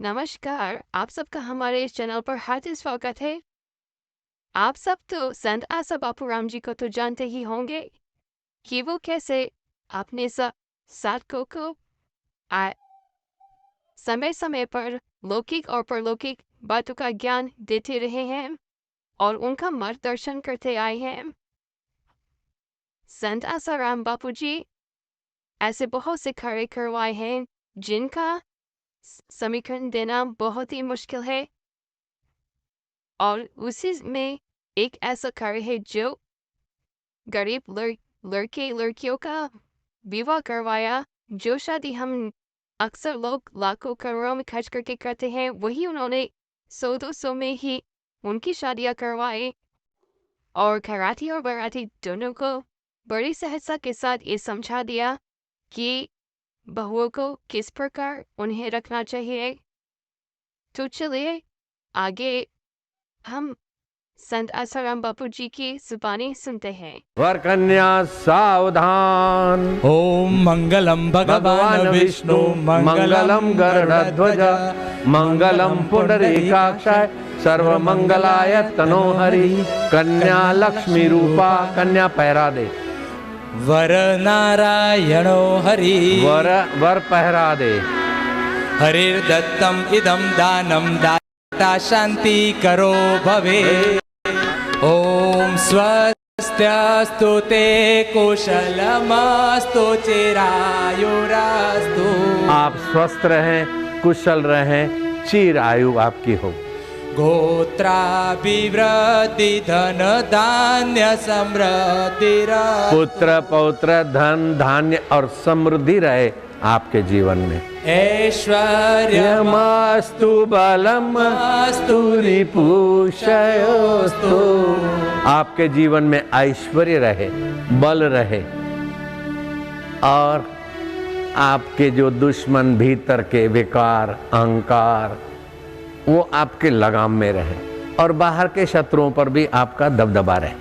नमस्कार, आप सबका हमारे इस चैनल पर हार्दिक स्वागत है। आप सब तो संत आसा बापूराम जी को तो जानते ही होंगे कि वो कैसे अपने साधकों को आ- समय समय पर लौकिक और परलौकिक बातों का ज्ञान देते रहे हैं और उनका मार्गदर्शन करते आए हैं। संत आसाराम बापू जी ऐसे बहुत से कार्य करवाए हैं जिनका समीकरण देना बहुत ही मुश्किल है, और उसी में एक ऐसा कार्य है जो गरीब लड़के लड़कियों का विवाह करवाया। जो शादी हम अक्सर लोग लाखों करोड़ों में खर्च करके करते हैं, वही उन्होंने 100-200 में ही उनकी शादियां करवाई। और खराठी और बराती दोनों को बड़ी सहजता के साथ ये समझा दिया कि बहुओं को किस प्रकार उन्हें रखना चाहिए। तो चलिए आगे हम संत आसाराम बापू जी की जुबानी सुनते हैं। वर कन्या सावधान। ओम मंगलम भगवान विष्णु मंगलम गरुड़ध्वज मंगलम पुंडरीकाक्षाय सर्वमंगलाय तनोहरि। कन्या लक्ष्मी रूपा, कन्या पहरा दे। वर नारायणो हरि। वर पहरा दे। हरिर्दत्तम इदम दानम दाता शांति करो भवे। ओम स्वस्त्यस्तु ते कुशलमस्तु चिरायुरास्तु। आप स्वस्थ रहें, कुशल रहें, चिर आयु आपकी हो। गोत्राभिवृद्धि धन धान्य समृद्धि। पुत्र पौत्र धन धान्य और समृद्धि रहे आपके जीवन में। ऐश्वर्यमस्तु बलमस्तु रिपुषयोस्तु। आपके जीवन में ऐश्वर्य रहे, बल रहे, और आपके जो दुश्मन भीतर के विकार अहंकार वो आपके लगाम में रहे, और बाहर के शत्रुओं पर भी आपका दबदबा रहे।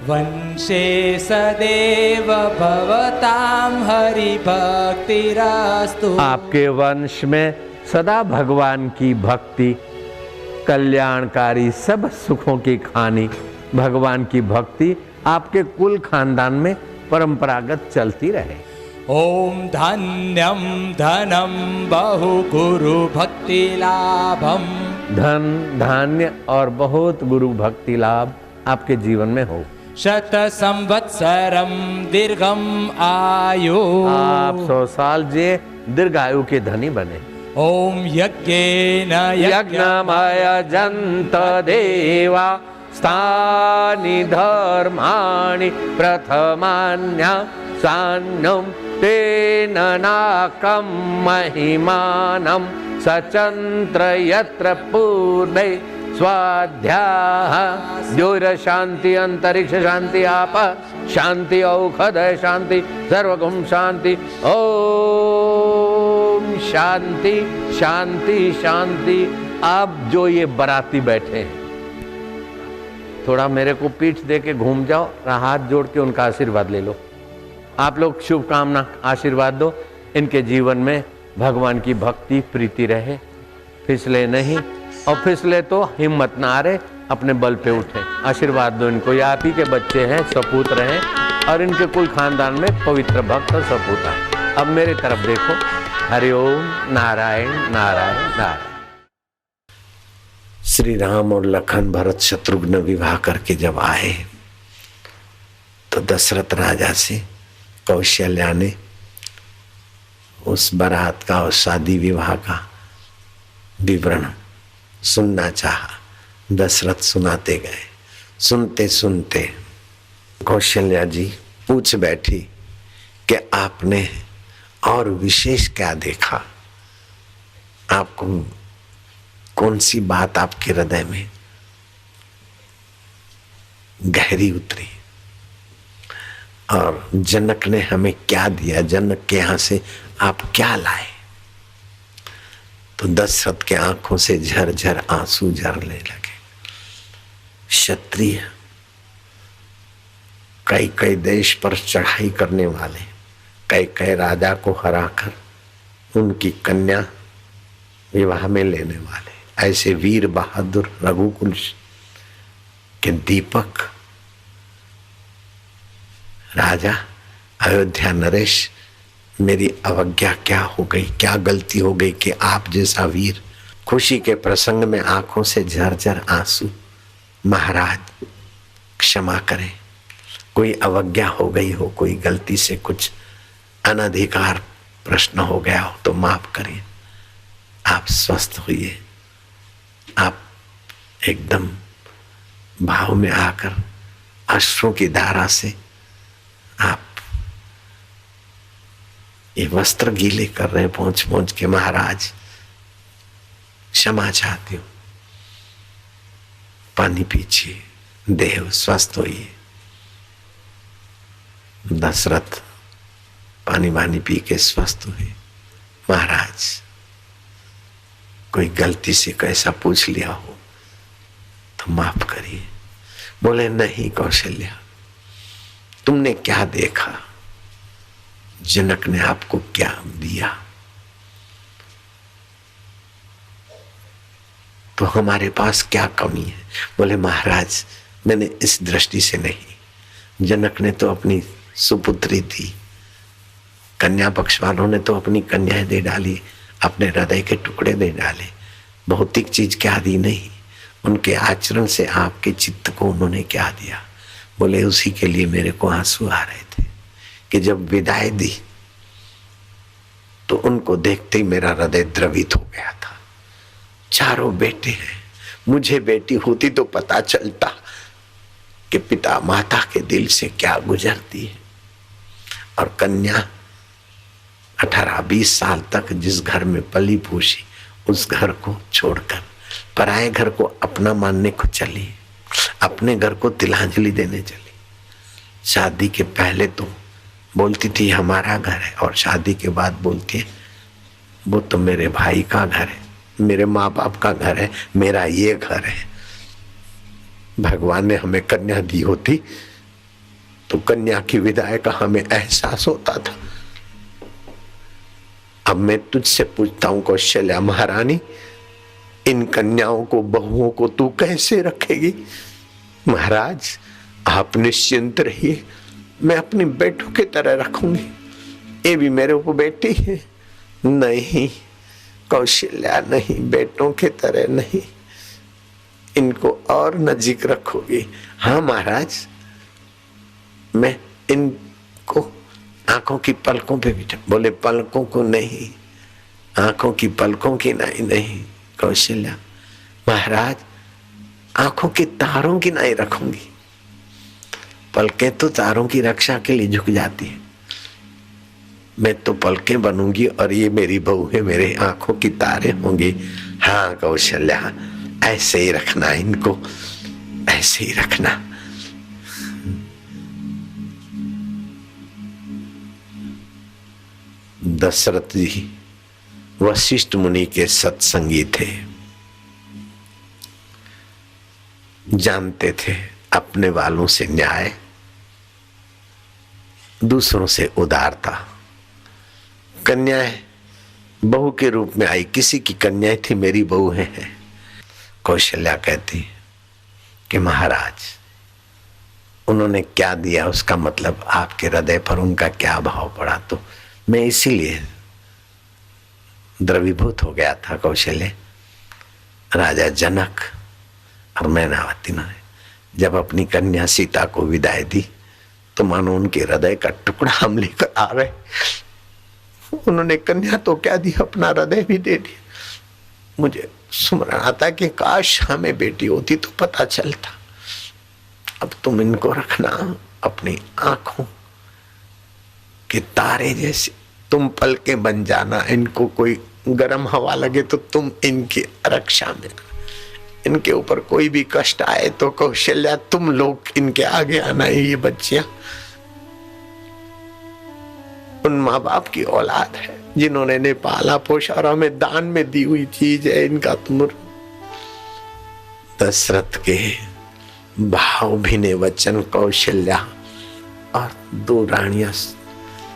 वंशे सदैव भवतां हरि भक्तिरस्तु। आपके वंश में सदा भगवान की भक्ति, कल्याणकारी सब सुखों की खानी भगवान की भक्ति आपके कुल खानदान में परंपरागत चलती रहे। ओम धन्यम धनम बहु गुरु भक्ति लाभम। धन धान्य और बहुत गुरु भक्ति लाभ आपके जीवन में हो। शत संवत्सरम दीर्घम आयु। आप 100 साल जिए, दीर्घायु के धनी बने। ओम यज्ञेन यज्ञमय जंत देवा स्थानि धर्माणि प्रथमान्य सान्यम तेन नाकं महिमानं सचंत्र यत्र पूर्णे स्वाध्याः। द्योर शांति अंतरिक्ष शांति आप शांति औषधय शांति सर्वगुण शांति। ओम शांति शांति शांति। आप जो ये बराती बैठे हैं, थोड़ा मेरे को पीठ दे के घूम जाओ, हाथ जोड़ के उनका आशीर्वाद ले लो। आप लोग शुभकामना आशीर्वाद दो, इनके जीवन में भगवान की भक्ति प्रीति रहे, फिसले नहीं, और फिसले तो हिम्मत ना हारे, अपने बल पे उठे। आशीर्वाद दो इनको, ये आप ही के बच्चे हैं, सपूत रहे, और इनके कुल खानदान में पवित्र भक्त और सपूत है। अब मेरे तरफ देखो। हरिओम नारायण नारायण नारायण। श्री राम और लखन भरत शत्रुघ्न विवाह करके जब आए तो दशरथ राजा से कौशल्या ने उस बारात का, उस शादी विवाह का विवरण सुनना चाहा। दशरथ सुनाते गए। सुनते सुनते कौशल्या जी पूछ बैठी कि आपने और विशेष क्या देखा, आपको कौन सी बात आपके हृदय में गहरी उतरी, और जनक ने हमें क्या दिया, जनक के यहां से आप क्या लाए। तो दशरथ के आंखों से झरझर आंसू झरने लगे। क्षत्रिय कई कई देश पर चढ़ाई करने वाले, कई कई राजा को हराकर उनकी कन्या विवाह में लेने वाले। ऐसे वीर बहादुर रघुकुल के दीपक राजा अयोध्या नरेश, मेरी अवज्ञा क्या हो गई, क्या गलती हो गई कि आप जैसा वीर, खुशी के प्रसंग में आंखों से झरझर आंसू। महाराज क्षमा करें, कोई अवज्ञा हो गई हो, कोई गलती से कुछ अनधिकार प्रश्न हो गया हो तो माफ करिए। आप स्वस्थ हुई, आप एकदम भाव में आकर अश्रों की धारा से आप ये वस्त्र गीले कर रहे हैं पहुंच पहुंच के। महाराज क्षमा चाहती हूं, पानी पीछिए, देव स्वस्थ होइए। दशरथ पानी वानी पी के स्वस्थ हुए। महाराज कोई गलती से कैसा पूछ लिया हो तो माफ करिए। बोले नहीं कौशल्या, तुमने क्या देखा, जनक ने आपको क्या दिया, तो हमारे पास क्या कमी है। बोले महाराज मैंने इस दृष्टि से नहीं, जनक ने तो अपनी सुपुत्री दी, कन्या पक्ष वालों ने तो अपनी कन्याएं दे डाली, अपने हृदय के टुकड़े दे डाले, भौतिक चीज क्या दी नहीं, उनके आचरण से आपके चित्त को उन्होंने क्या दिया। बोले उसी के लिए मेरे को आंसू आ रहे थे कि जब विदाई दी तो उनको देखते ही मेरा हृदय द्रवित हो गया था। चारों बेटे हैं, मुझे बेटी होती तो पता चलता कि पिता माता के दिल से क्या गुजरती है। और कन्या 18-20 साल तक जिस घर में पली पोसी, उस घर को छोड़कर पराये घर को अपना मानने को चली, अपने घर को तिलांजलि देने चली। शादी के पहले तो बोलती थी हमारा घर है, और शादी के बाद बोलती है वो तो मेरे भाई का घर है, मेरे माँ बाप का घर है, मेरा ये घर है। भगवान ने हमें कन्या दी होती तो कन्या की विदाई का हमें एहसास होता था। अब मैं तुझसे पूछता हूं कौशल्या महारानी, इन कन्याओं को, बहुओं को तू कैसे रखेगी। महाराज आप निश्चिंत रहिए, मैं अपनी बेटों की तरह रखूंगी, ये भी मेरे को बेटी है। नहीं कौशल्या नहीं, बेटों की तरह नहीं, इनको और नजीक रखोगी। हाँ महाराज मैं इनको आंखों की पलकों पे बिठा। बोले पलकों को नहीं, आंखों की पलकों की नहीं कौशल्या महाराज, आंखों के तारों की नहीं रखूंगी। पलकें तो तारों की रक्षा के लिए झुक जाती है, मैं तो पलकें बनूंगी और ये मेरी बहू है, मेरे आंखों की तारे होंगी। हाँ कौशल्या ऐसे ही रखना, इनको ऐसे ही रखना। दशरथ जी वशिष्ठ मुनि के सत्संगी थे, जानते थे अपने वालों से न्याय, दूसरों से उदारता। कन्याएं बहू के रूप में आई, किसी की कन्याएं थी, मेरी बहू है। कौशल्या कहती कि महाराज उन्होंने क्या दिया उसका मतलब आपके हृदय पर उनका क्या भाव पड़ा, तो मैं इसीलिए द्रवीभूत हो गया था। कौशल्य राजा जनक और मैनावती ने जब अपनी कन्या सीता को विदाई दी तो मानो उनके हृदय का टुकड़ा हम लेकर आ रहे। उन्होंने कन्या तो क्या दी, अपना हृदय भी दे दिया। मुझे सुमरण आता कि काश हमें बेटी होती तो पता चलता। अब तुम इनको रखना अपनी आंखों के तारे जैसे, तुम पलके बन जाना, इनको कोई गर्म हवा लगे तो तुम इनकी रक्षा में, इनके ऊपर कोई भी कष्ट आए तो कौशल्या तुम लोग इनके आगे आना है। ये बच्चियां उन माँ बाप की औलाद है जिन्होंने इन्हें पाला पोषा और हमें दान में दी हुई चीज है, इनका तुम। दशरथ के भाव भिने वचन कौशल्या और दो रानियां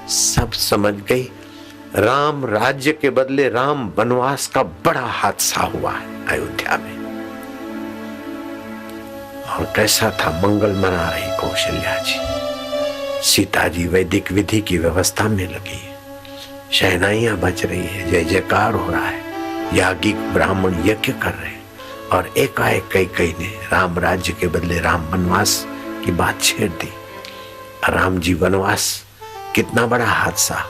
सब समझ गई। राम राज्य के बदले राम वनवास का बड़ा हादसा हुआ है अयोध्या में। और कैसा था, मंगल मना रही कौशल्या जी, सीता जी वैदिक विधि की व्यवस्था में लगी है, शहनाइयां बज रही है, जय जयकार हो रहा है, याज्ञिक ब्राह्मण यज्ञ कर रहे हैं, और एकाएक कैकेयी ने राम राज्य के बदले राम वनवास की बात छेड़ दी। राम जी वनवास कितना बड़ा हादसा,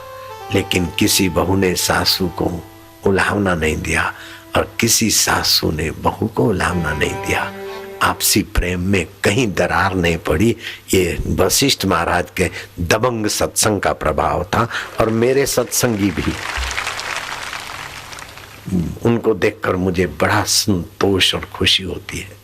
लेकिन किसी बहू ने सासू को उलाहना नहीं दिया और किसी सासू ने बहू को उलाहना नहीं दिया। आपसी प्रेम में कहीं दरार नहीं पड़ी। ये वशिष्ठ महाराज के दबंग सत्संग का प्रभाव था। और मेरे सत्संगी भी, उनको देखकर मुझे बड़ा संतोष और खुशी होती है।